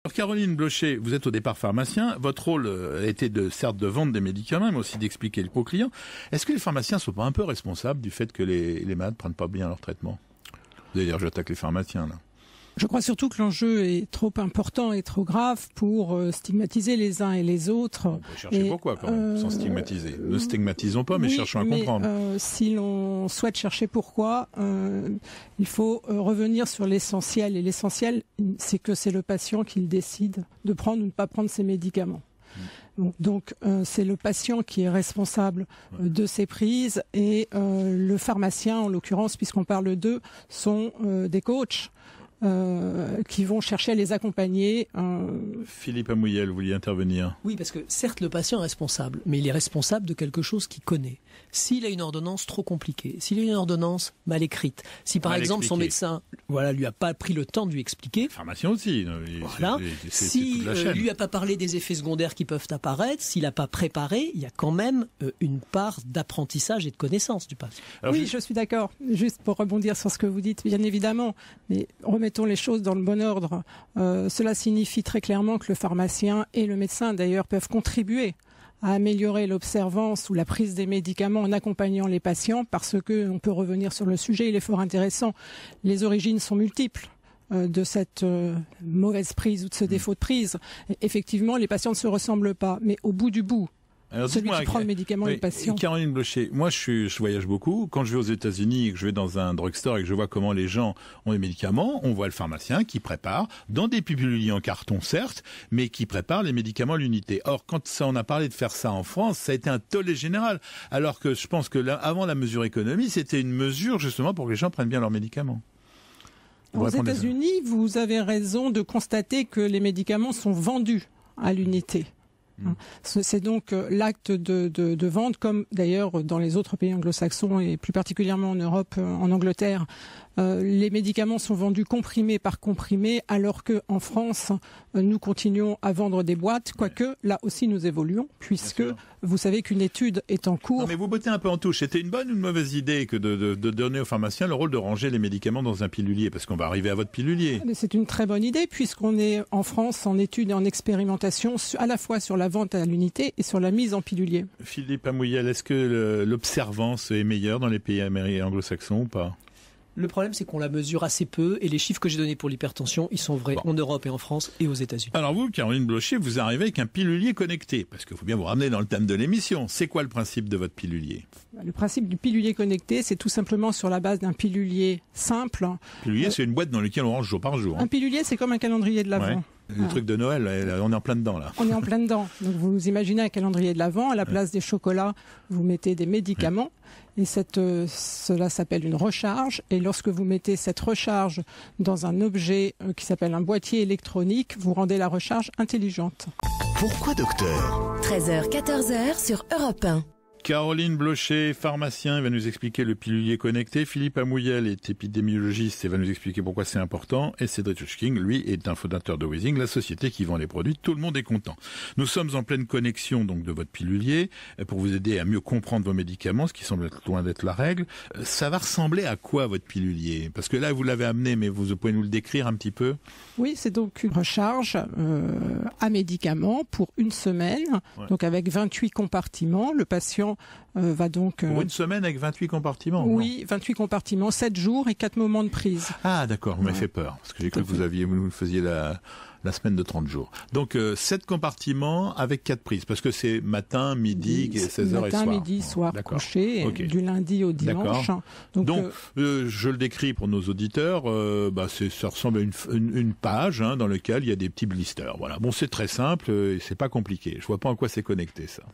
Alors, Caroline Blocher, vous êtes au départ pharmacien. Votre rôle était certes de vendre des médicaments, mais aussi d'expliquer aux clients. Est-ce que les pharmaciens ne sont pas un peu responsables du fait que les malades ne prennent pas bien leur traitement? Vous allez dire, j'attaque les pharmaciens, là. Je crois surtout que l'enjeu est trop important et trop grave pour stigmatiser les uns et les autres. On peut chercher pourquoi, quand même, sans stigmatiser. Ne stigmatisons pas, mais cherchons à comprendre. Si l'on souhaite chercher pourquoi, il faut revenir sur l'essentiel. Et l'essentiel, c'est que c'est le patient qui décide de prendre ou ne pas prendre ses médicaments. Donc c'est le patient qui est responsable de ses prises et le pharmacien, en l'occurrence, puisqu'on parle d'eux, sont des coachs. Qui vont chercher à les accompagner. Philippe Amouyel, vous vouliez intervenir? Oui, parce que certes, le patient est responsable, mais il est responsable de quelque chose qu'il connaît. S'il a une ordonnance trop compliquée, s'il a une ordonnance mal écrite, si par exemple son médecin lui a pas pris le temps de lui expliquer... Le pharmacien aussi. Voilà. Si lui a pas parlé des effets secondaires qui peuvent apparaître, s'il n'a pas préparé, il y a quand même une part d'apprentissage et de connaissance du patient. Oui, je suis d'accord. Juste pour rebondir sur ce que vous dites, bien évidemment, mais remettons les choses dans le bon ordre. Cela signifie très clairement que le pharmacien et le médecin, d'ailleurs, peuvent contribuer à améliorer l'observance ou la prise des médicaments en accompagnant les patients, parce que on peut revenir sur le sujet, il est fort intéressant. Les origines sont multiples de cette mauvaise prise ou de ce défaut de prise. Effectivement, les patients ne se ressemblent pas, mais au bout du bout, alors, celui qui prend le médicament est le patient. Caroline Blocher, moi je voyage beaucoup. Quand je vais aux États-Unis et que je vais dans un drugstore et que je vois comment les gens ont les médicaments, on voit le pharmacien qui prépare, dans des piluliers en carton certes, mais qui prépare les médicaments à l'unité. Or, quand on a parlé de faire ça en France, ça a été un tollé général. Alors que je pense que avant la mesure économie, c'était une mesure justement pour que les gens prennent bien leurs médicaments. Aux États-Unis, vous avez raison de constater que les médicaments sont vendus à l'unité. C'est donc l'acte de vente, comme d'ailleurs dans les autres pays anglo-saxons et plus particulièrement en Europe, en Angleterre. Les médicaments sont vendus comprimé par comprimé, alors qu'en France, nous continuons à vendre des boîtes, quoique là aussi nous évoluons, puisque vous savez qu'une étude est en cours. Non, mais vous bottez un peu en touche. C'était une bonne ou une mauvaise idée que de donner aux pharmaciens le rôle de ranger les médicaments dans un pilulier, parce qu'on va arriver à votre pilulier. Mais c'est une très bonne idée, puisqu'on est en France en études et en expérimentation, à la fois sur la vente à l'unité et sur la mise en pilulier. Philippe Amouyel, est-ce que l'observance est meilleure dans les pays anglo-saxons ou pas? Le problème, c'est qu'on la mesure assez peu, et les chiffres que j'ai donnés pour l'hypertension, ils sont vrais en Europe et en France et aux États-Unis. Alors vous, Caroline Blocher, vous arrivez avec un pilulier connecté, parce qu'il faut bien vous ramener dans le thème de l'émission. C'est quoi le principe de votre pilulier? Le principe du pilulier connecté, c'est tout simplement sur la base d'un pilulier simple. Le pilulier, c'est une boîte dans laquelle on range jour par jour. Un pilulier, c'est comme un calendrier de l'Avent. Ouais. Le truc de Noël, on est en plein dedans là. On est en plein dedans. Donc vous imaginez un calendrier de l'Avent, à la place des chocolats, vous mettez des médicaments. Et cela s'appelle une recharge. Et lorsque vous mettez cette recharge dans un objet qui s'appelle un boîtier électronique, vous rendez la recharge intelligente. Pourquoi docteur? 13h, 14h sur Europe 1. Caroline Blocher, pharmacien, va nous expliquer le pilulier connecté. Philippe Amouyel est épidémiologiste et va nous expliquer pourquoi c'est important. Et Cédric Huchking, lui, est un fondateur de Wheezing, la société qui vend les produits. Tout le monde est content. Nous sommes en pleine connexion donc de votre pilulier pour vous aider à mieux comprendre vos médicaments, ce qui semble être loin d'être la règle. Ça va ressembler à quoi votre pilulier? Parce que là, vous l'avez amené, mais vous pouvez nous le décrire un petit peu? Oui, c'est donc une recharge à médicaments pour une semaine, donc avec 28 compartiments. Le patient va donc... Pour une semaine avec 28 compartiments? Oui, 28 compartiments, 7 jours et 4 moments de prise. Ah d'accord, vous m'avez fait peur, parce que j'ai cru que vous faisiez la semaine de 30 jours. Donc 7 compartiments avec 4 prises, parce que c'est matin, midi, 16h et soir. Matin, midi, soir, couché, du lundi au dimanche. Donc je le décris pour nos auditeurs, ça ressemble à une page dans laquelle il y a des petits blisters. Voilà. Bon, c'est très simple et c'est pas compliqué. Je vois pas en quoi c'est connecté ça.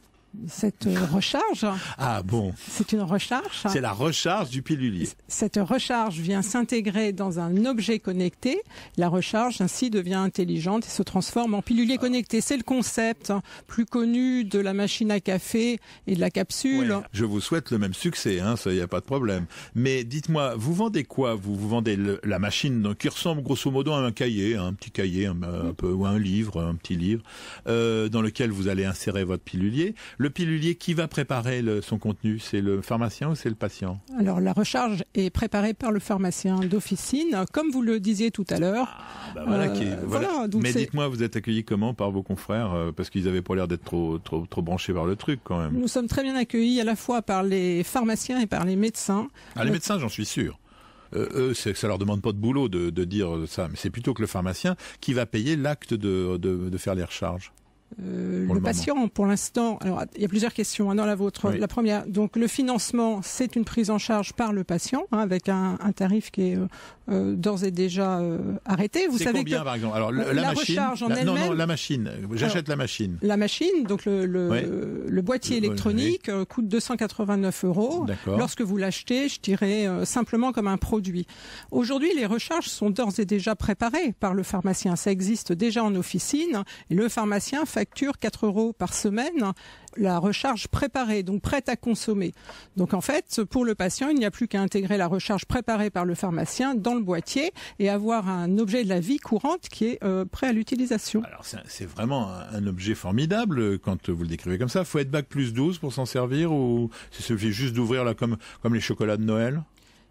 Cette recharge. Ah bon. C'est une recharge. C'est la recharge du pilulier. Cette recharge vient s'intégrer dans un objet connecté. La recharge ainsi devient intelligente et se transforme en pilulier connecté. C'est le concept plus connu de la machine à café et de la capsule. Ouais, je vous souhaite le même succès, ça y a pas de problème. Mais dites-moi, vous vendez quoi? Vous vendez la machine qui ressemble grosso modo à un cahier, un petit cahier, un peu, ou un livre, un petit livre, dans lequel vous allez insérer votre pilulier. Le pilulier, qui va préparer son contenu? C'est le pharmacien ou c'est le patient? Alors la recharge est préparée par le pharmacien d'officine, comme vous le disiez tout à l'heure. Voilà. Mais dites-moi, vous êtes accueillis comment par vos confrères? Parce qu'ils avaient pas l'air d'être trop branchés par le truc quand même. Nous sommes très bien accueillis à la fois par les pharmaciens et par les médecins. Les médecins, j'en suis sûr. Eux, ça leur demande pas de boulot de dire ça, mais c'est plutôt que le pharmacien qui va payer l'acte de faire les recharges. Le patient, pour l'instant, alors il y a plusieurs questions dans la vôtre. Oui. La première, donc le financement, c'est une prise en charge par le patient, avec un tarif qui est d'ores et déjà arrêté. Vous savez combien, que par exemple? Alors la machine, recharge en elle-même. Non, la machine. J'achète la machine. La machine, donc le boîtier électronique coûte 289 €. D'accord. Lorsque vous l'achetez, je dirais simplement comme un produit. Aujourd'hui, les recharges sont d'ores et déjà préparées par le pharmacien. Ça existe déjà en officine et le pharmacien facture 4 € par semaine la recharge préparée, donc prête à consommer. Donc en fait, pour le patient, il n'y a plus qu'à intégrer la recharge préparée par le pharmacien dans le boîtier et avoir un objet de la vie courante qui est prêt à l'utilisation. Alors c'est vraiment un objet formidable quand vous le décrivez comme ça. Faut être bac plus 12 pour s'en servir, ou il suffit juste d'ouvrir là comme les chocolats de Noël?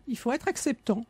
Il faut être acceptant.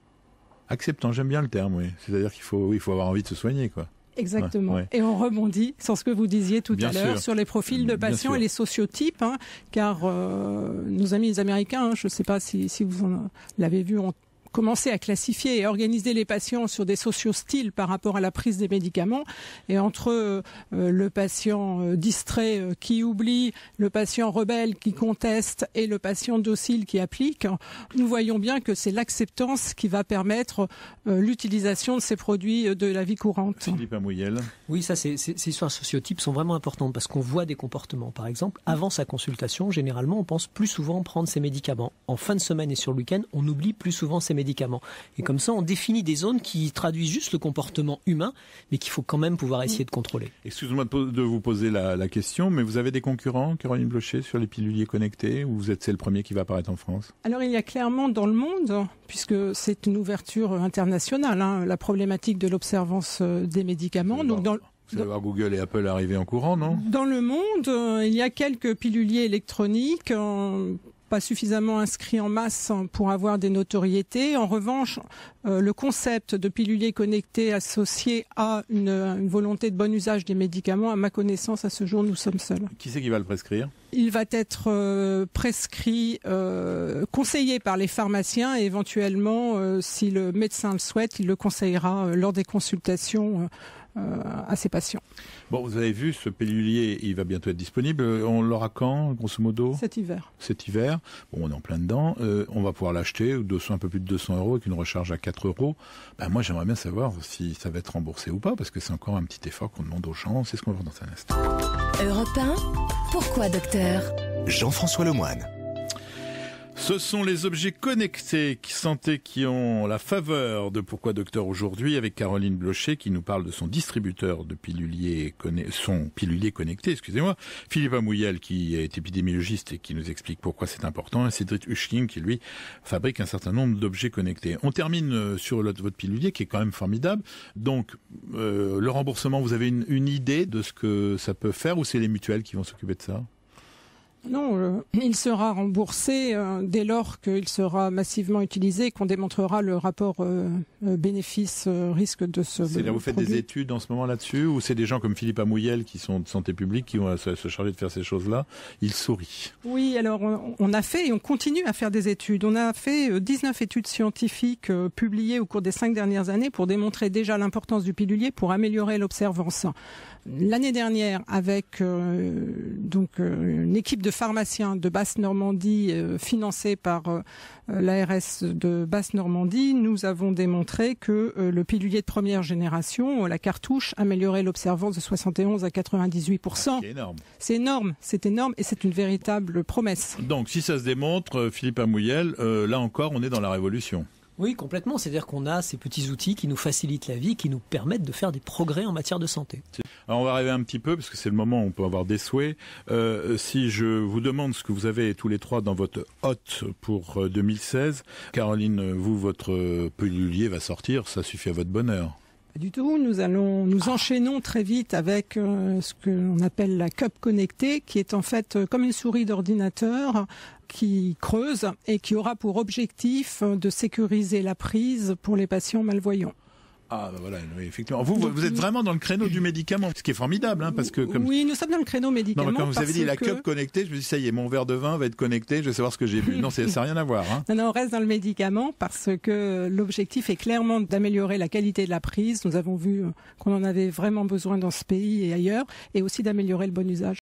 Acceptant, j'aime bien le terme, oui. C'est-à-dire qu'il faut avoir envie de se soigner, quoi. Exactement. Ouais. Et on rebondit sur ce que vous disiez tout à l'heure, sur les profils de patients et les sociotypes, car nos amis les Américains, je ne sais pas si vous l'avez vu, ont commencé à classifier et organiser les patients sur des sociostyles par rapport à la prise des médicaments. Et entre le patient distrait qui oublie, le patient rebelle qui conteste et le patient docile qui applique, nous voyons bien que c'est l'acceptance qui va permettre l'utilisation de ces produits de la vie courante. Philippe Amouyel. Oui, ces histoires sociotypes sont vraiment importantes parce qu'on voit des comportements. Par exemple, avant sa consultation, généralement, on pense plus souvent prendre ses médicaments. En fin de semaine et sur le week-end, on oublie plus souvent ses médicaments. Et comme ça, on définit des zones qui traduisent juste le comportement humain, mais qu'il faut quand même pouvoir essayer de contrôler. Excusez-moi de vous poser la question, mais vous avez des concurrents, Caroline Blocher, sur les piluliers connectés, ou c'est le premier qui va apparaître en France? Alors il y a clairement dans le monde, puisque c'est une ouverture internationale, la problématique de l'observance des médicaments. Donc Vous allez voir Google et Apple arriver en courant, non? Dans le monde, il y a quelques piluliers électroniques, pas suffisamment inscrits en masse pour avoir des notoriétés. En revanche, le concept de pilulier connecté associé à une volonté de bon usage des médicaments, à ma connaissance, à ce jour, nous sommes seuls. Qui c'est qui va le prescrire? Il va être prescrit, conseillé par les pharmaciens et éventuellement, si le médecin le souhaite, il le conseillera lors des consultations à ses patients. Bon, vous avez vu, ce pilulier, il va bientôt être disponible. On l'aura quand, grosso modo? Cet hiver. Cet hiver. Bon, on est en plein dedans. On va pouvoir l'acheter, un peu plus de 200 € avec une recharge à 4 €. Moi, j'aimerais bien savoir si ça va être remboursé ou pas, parce que c'est encore un petit effort qu'on demande aux gens. C'est ce qu'on va voir dans un instant. Europe 1, pourquoi docteur? Jean-François Lemoine. Ce sont les objets connectés santé qui ont la faveur de Pourquoi Docteur aujourd'hui, avec Caroline Blocher qui nous parle de son distributeur de pilulier connecté, Philippe Amouyel qui est épidémiologiste et qui nous explique pourquoi c'est important, et Cédric Huschking qui lui fabrique un certain nombre d'objets connectés. On termine sur votre pilulier qui est quand même formidable. Donc le remboursement, vous avez une idée de ce que ça peut faire, ou c'est les mutuelles qui vont s'occuper de ça? Non, il sera remboursé dès lors qu'il sera massivement utilisé et qu'on démontrera le rapport bénéfice-risque de ce produit. C'est-à-dire, vous faites des études en ce moment là-dessus, ou c'est des gens comme Philippe Amouyel qui sont de santé publique qui vont se charger de faire ces choses-là? Il sourit. Oui, alors on a fait et on continue à faire des études. On a fait 19 études scientifiques publiées au cours des 5 dernières années pour démontrer déjà l'importance du pilulier pour améliorer l'observance. L'année dernière, avec une équipe de pharmaciens de Basse-Normandie financée par l'ARS de Basse-Normandie, nous avons démontré que le pilulier de première génération, la cartouche, améliorait l'observance de 71 à 98%. C'est énorme. C'est énorme et c'est une véritable promesse. Donc si ça se démontre, Philippe Amouyel, là encore on est dans la révolution. Oui, complètement. C'est-à-dire qu'on a ces petits outils qui nous facilitent la vie, qui nous permettent de faire des progrès en matière de santé. Alors on va arriver un petit peu, parce que c'est le moment où on peut avoir des souhaits. Si je vous demande ce que vous avez tous les trois dans votre hôte pour 2016, Caroline, vous, votre pilulier va sortir, ça suffit à votre bonheur. Pas du tout. Nous enchaînons très vite avec ce que l'on appelle la cup connectée, qui est en fait comme une souris d'ordinateur qui creuse et qui aura pour objectif de sécuriser la prise pour les patients malvoyants. Ah ben voilà, oui, effectivement. Vous êtes vraiment dans le créneau du médicament, ce qui est formidable, hein, parce que comme... Oui, nous sommes dans le créneau médicament. Non, quand vous avez dit la cup connectée, je me dis ça y est, mon verre de vin va être connecté, je vais savoir ce que j'ai bu. Non, ça n'a rien à voir. Hein. Non, on reste dans le médicament parce que l'objectif est clairement d'améliorer la qualité de la prise. Nous avons vu qu'on en avait vraiment besoin dans ce pays et ailleurs, et aussi d'améliorer le bon usage.